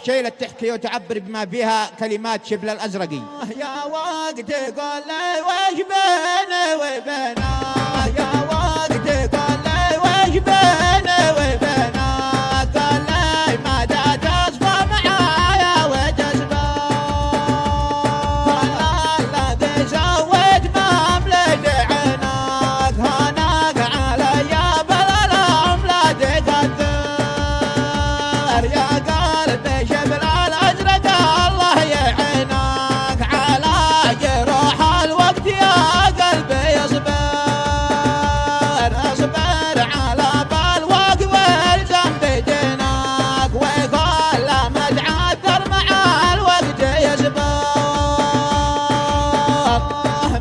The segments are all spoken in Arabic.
الشيلة تحكي وتعبر بما فيها كلمات شبل الأزرقي. يا وقت قول لي وش بيني وبينك، يا وقت قول لي وش بيني وبينك، قال لي متى تصفى معايا وتصبر، الذي سويت ما مليت عينك، هناك علي بالالم لا تقدر، يا قلبي شبل الازرق الله يعينك، على جروح الوقت يا قلبي اصبر، اصبر على بالوق والزم بدينك، وكل ما تعثر مع الوقت يصبر،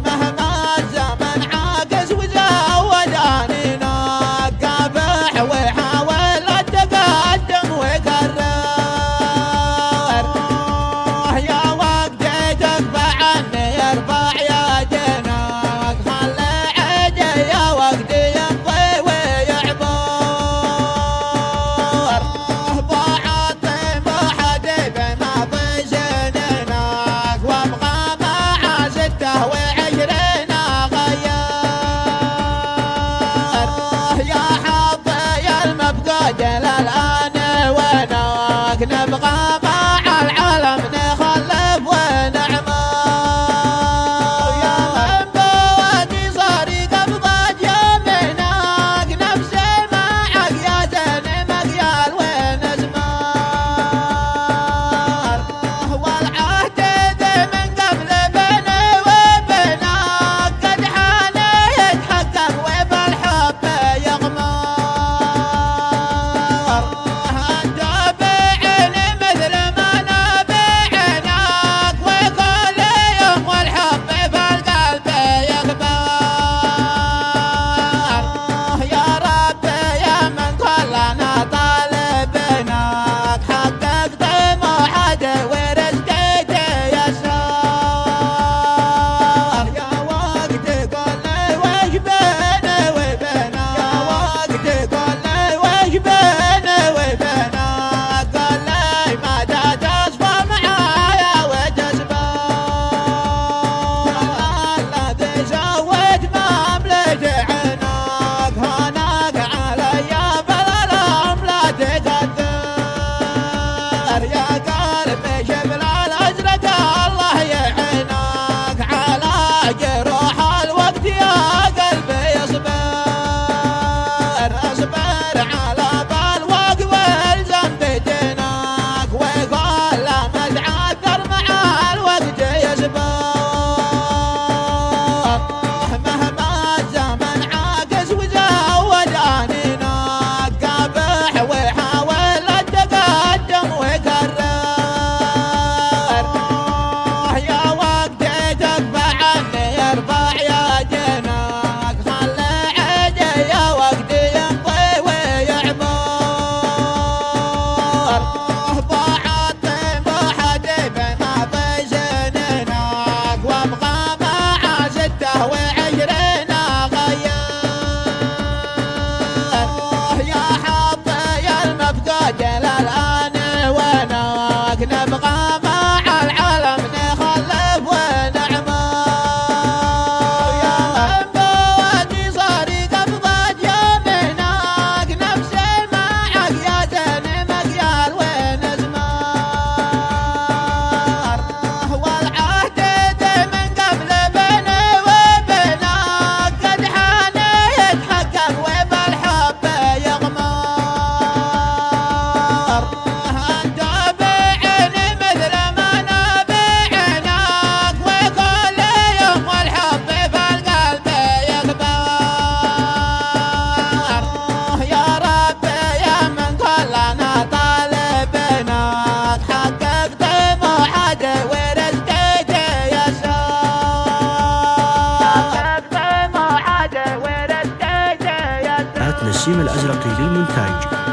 مهما الزمن عاكس وزود انينك، قابح وحاول التقدم وكرر، يا وقتي تكفى عني ارفع يدينك، خلي عيدي يا وقتي يمضي ويعبر، ضاع طموحي بما في سنينك، وابغى مع 26 اغير، يا حظي المفقود للان وينك، نبغى مع العالم نخلف ونعمر، يا من بوادي صاري قبضة يمينك، نفسي معك يا زين مقيال ونزمر، والعهد ذي من قبل بيني وبينك، قد حان يتحقق وبالحب يغمر، انت بعيني مثل ما انا بعينك، وكل يوم والحب بالقلب يكبر، يا ربي يا من كلنا طالبينك، حقق طموحاتي ورزقي تيسر، يا وقت قول لي وش بيني وبينك، يا وقت قول لي وش بيني وبينك، قال لي متى تصفى معايا وتصبر، الذي سويت ما مليت عينك، هناك علي بالالم لا تقدر، يا قلبي شبل الازرق الله يعينك، على جروح الوقت يا قلبي اصبر، اصبر على بالوق والزم بدينك، وكل ما تعثر مع الوقت يصبر، مهما الزمن عاكس وزود انينك، قابح وحاول التقدم وكرر، يا وقتي تكفى عني ارفع يدينك، خلي عيدي يا وقتي يمضي ويعبر، ضاع طموحي بما في سنينك، وابغى مع 26 اغير، يا حظي المفقود للان وينك، نبغى مع العالم نخلف ونعمر، يا من بوادي صاري قبضة يمينك، نفسي معك يا زين مقيال ونزمر، والعهد ذي من قبل بيني وبينك، قد حان يتحقق وبالحب يغمر، انت بعيني مثل ما انا بعينك، وكل يوم والحب بالقلب يكبر، يا ربي يا من كلنا طالبينك، حقق طموحاتي ورزقي تيسر، حقق طموحاتي ورزقي تيسر. نسيم الأزرقي للمونتاج.